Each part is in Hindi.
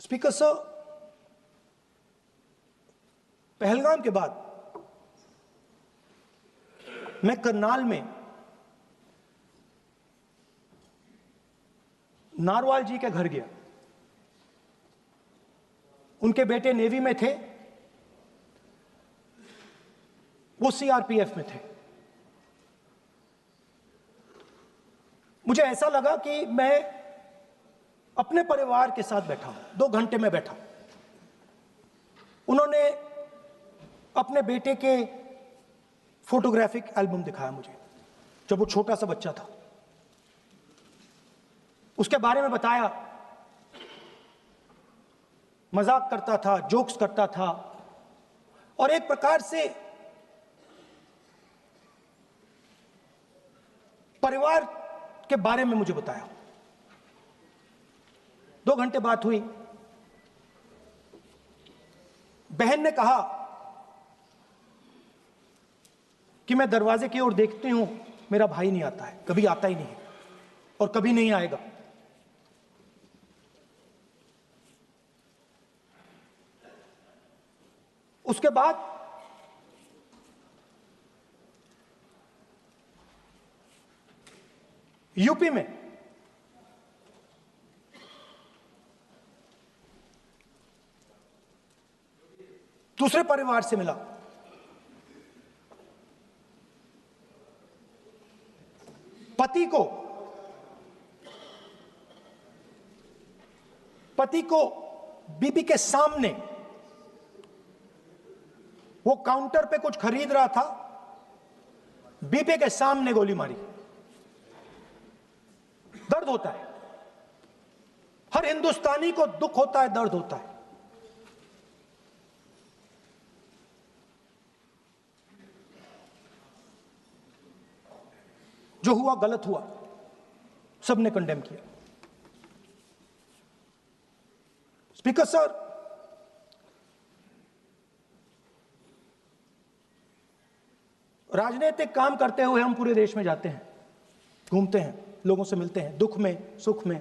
स्पीकर साहब, पहलगाम के बाद मैं करनाल में नारवाल जी के घर गया। उनके बेटे नेवी में थे, वो सीआरपीएफ में थे। मुझे ऐसा लगा कि मैं अपने परिवार के साथ बैठा हूं। 2 घंटे में बैठा। उन्होंने अपने बेटे के फोटोग्राफिक एल्बम दिखाया मुझे, जब वो छोटा सा बच्चा था। उसके बारे में बताया, मजाक करता था, जोक्स करता था, और एक प्रकार से परिवार के बारे में मुझे बताया। 2 घंटे बात हुई। बहन ने कहा कि मैं दरवाजे की ओर देखती हूं, मेरा भाई नहीं आता है, कभी आता ही नहीं है और कभी नहीं आएगा। उसके बाद यूपी में दूसरे परिवार से मिला। पति को बीबी के सामने, वो काउंटर पे कुछ खरीद रहा था, बीबी के सामने गोली मारी। दर्द होता है, हर हिंदुस्तानी को दुख होता है, दर्द होता है। जो हुआ गलत हुआ, सबने कंडेम किया। स्पीकर सर, राजनीतिक काम करते हुए हम पूरे देश में जाते हैं, घूमते हैं, लोगों से मिलते हैं, दुख में, सुख में।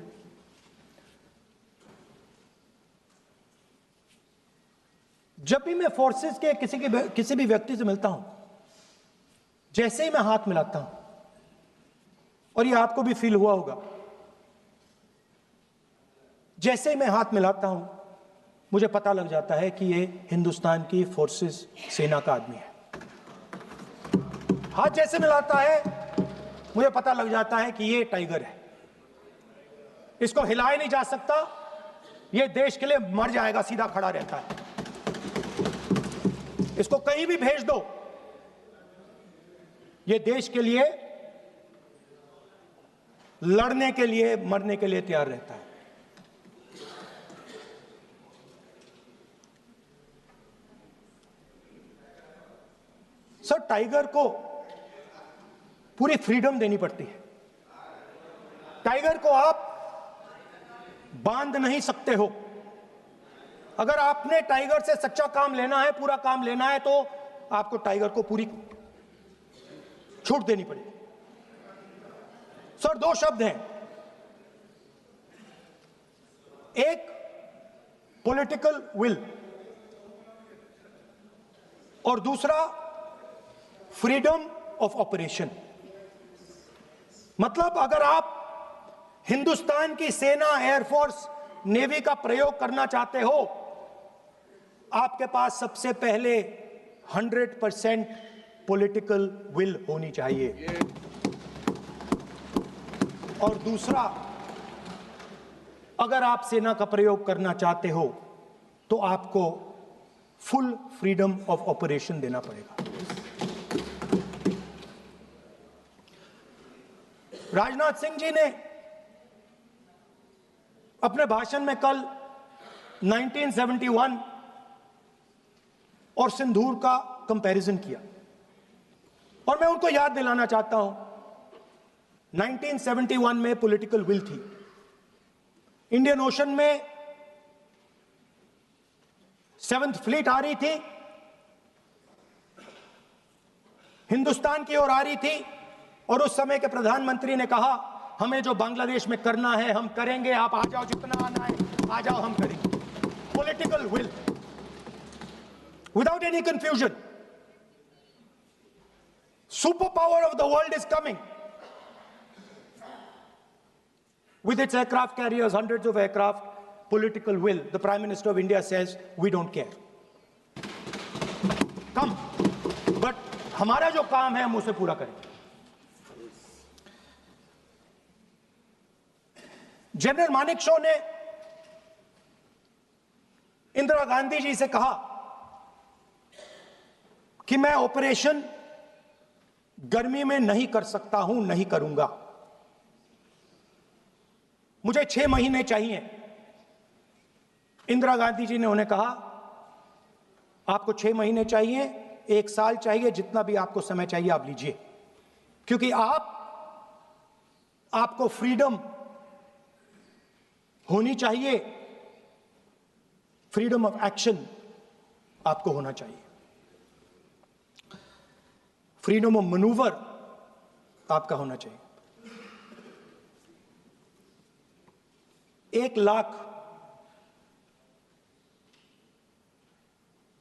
जब भी मैं फोर्सेस के किसी भी व्यक्ति से मिलता हूं, जैसे ही मैं हाथ मिलाता हूं, और ये आपको भी फील हुआ होगा, जैसे ही मैं हाथ मिलाता हूं, मुझे पता लग जाता है कि ये हिंदुस्तान की फोर्सेस, सेना का आदमी है। हाथ जैसे मिलाता है, मुझे पता लग जाता है कि ये टाइगर है, इसको हिलाया नहीं जा सकता, ये देश के लिए मर जाएगा, सीधा खड़ा रहता है। इसको कहीं भी भेज दो, ये देश के लिए लड़ने के लिए, मरने के लिए तैयार रहता है। सर, टाइगर को पूरी फ्रीडम देनी पड़ती है। टाइगर को आप बांध नहीं सकते हो। अगर आपने टाइगर से सच्चा काम लेना है, पूरा काम लेना है, तो आपको टाइगर को पूरी छूट देनी पड़ेगी। सर, 2 शब्द हैं, एक पॉलिटिकल विल और दूसरा फ्रीडम ऑफ ऑपरेशन। मतलब अगर आप हिंदुस्तान की सेना, एयरफोर्स, नेवी का प्रयोग करना चाहते हो, आपके पास सबसे पहले 100% पॉलिटिकल विल होनी चाहिए, और दूसरा, अगर आप सेना का प्रयोग करना चाहते हो तो आपको फुल फ्रीडम ऑफ ऑपरेशन देना पड़ेगा। राजनाथ सिंह जी ने अपने भाषण में कल 1971 और सिंदूर का कंपैरिजन किया, और मैं उनको याद दिलाना चाहता हूं, 1971 में पॉलिटिकल विल थी। इंडियन ओशन में 7th फ्लीट आ रही थी, हिंदुस्तान की ओर आ रही थी, और उस समय के प्रधानमंत्री ने कहा, हमें जो बांग्लादेश में करना है हम करेंगे, आप आ जाओ, जितना आना है आ जाओ, हम करेंगे। political will, without any confusion. Superpower of the world is coming. With its aircraft carriers, hundreds of aircraft, political will. The Prime Minister of India says, we don't care. Come. But हमारा जो काम है हम उसे पूरा करें. जनरल मानेकशॉ ने इंदिरा गांधी जी से कहा कि मैं ऑपरेशन गर्मी में नहीं कर सकता हूं, नहीं करूंगा. मुझे 6 महीने चाहिए. इंदिरा गांधी जी ने उन्हें कहा, आपको 6 महीने चाहिए, 1 साल चाहिए, जितना भी आपको समय चाहिए आप लीजिए, क्योंकि आपको फ्रीडम होनी चाहिए, फ्रीडम ऑफ एक्शन आपको होना चाहिए, फ्रीडम ऑफ मैनूवर आपका होना चाहिए. 1 लाख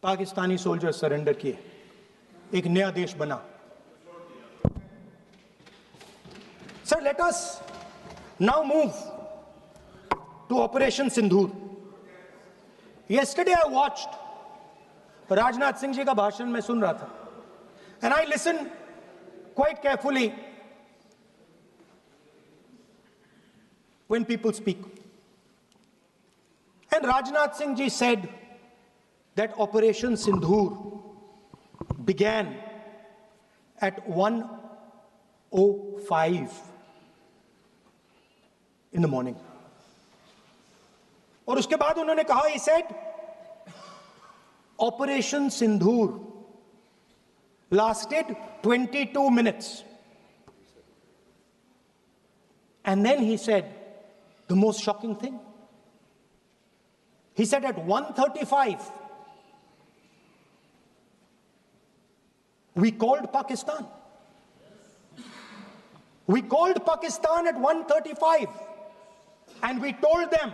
पाकिस्तानी सोल्जर सरेंडर किए, एक नया देश बना. Sir, let us now move to operation Sindoor. Yesterday I watched Rajnath Singh ji का भाषण में सुन रहा था, and I listened quite carefully when people speak. And Rajnath Singh ji said that Operation Sindoor began at 1:05 in the morning. और उसके बाद उन्होंने कहा, he said, Operation Sindoor lasted 22 minutes. And then he said the most shocking thing. He said at 1:35, we called Pakistan. We called Pakistan at 1:35 and we told them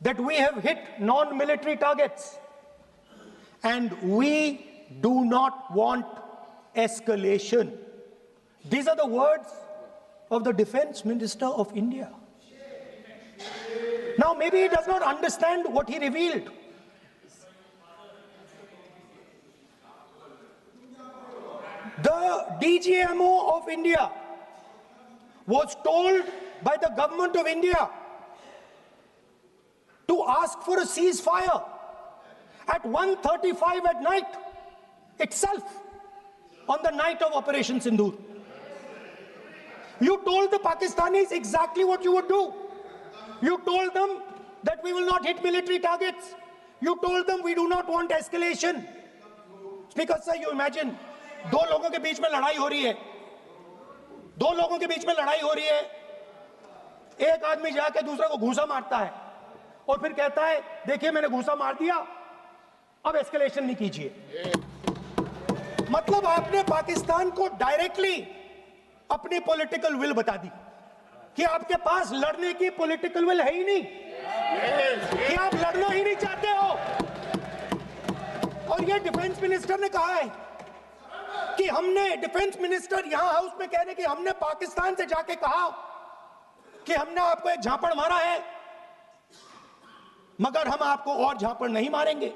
that we have hit non-military targets and we do not want escalation. These are the words of the Defense Minister of India. Now, maybe he does not understand what he revealed. The DGMO of India was told by the government of India to ask for a ceasefire at 1:35 at night itself, on the night of Operation Sindoor. You told the Pakistanis exactly what you would do. You told them that we will not hit military targets. You told them we do not want escalation. Speaker sir, you imagine, दो लोगों के बीच में लड़ाई हो रही है, दो लोगों के बीच में लड़ाई हो रही है, एक आदमी जाके दूसरे को घूंसा मारता है और फिर कहता है, देखिए मैंने घूंसा मार दिया, अब एस्केलेशन नहीं कीजिए. मतलब आपने पाकिस्तान को डायरेक्टली अपनी पॉलिटिकल विल बता दी कि आपके पास लड़ने की पॉलिटिकल विल है ही नहीं, कि आप लड़ना ही नहीं चाहते हो. और ये डिफेंस मिनिस्टर ने कहा है कि हमने, डिफेंस मिनिस्टर यहां हाउस में कह रहे कि हमने पाकिस्तान से जाके कहा कि हमने आपको एक झापड़ मारा है, मगर हम आपको और झापड़ नहीं मारेंगे.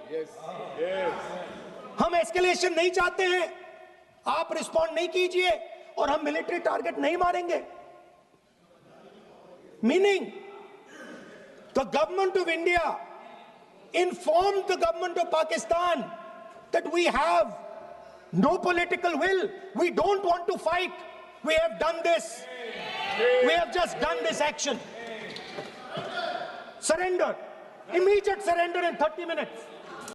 हम एस्केलेशन नहीं चाहते हैं, आप रिस्पॉन्ड नहीं कीजिए और हम मिलिट्री टारगेट नहीं मारेंगे. Meaning, the government of India informed the government of Pakistan that we have no political will. We don't want to fight. We have done this. We have just done this action. Surrender. Immediate surrender in 30 minutes.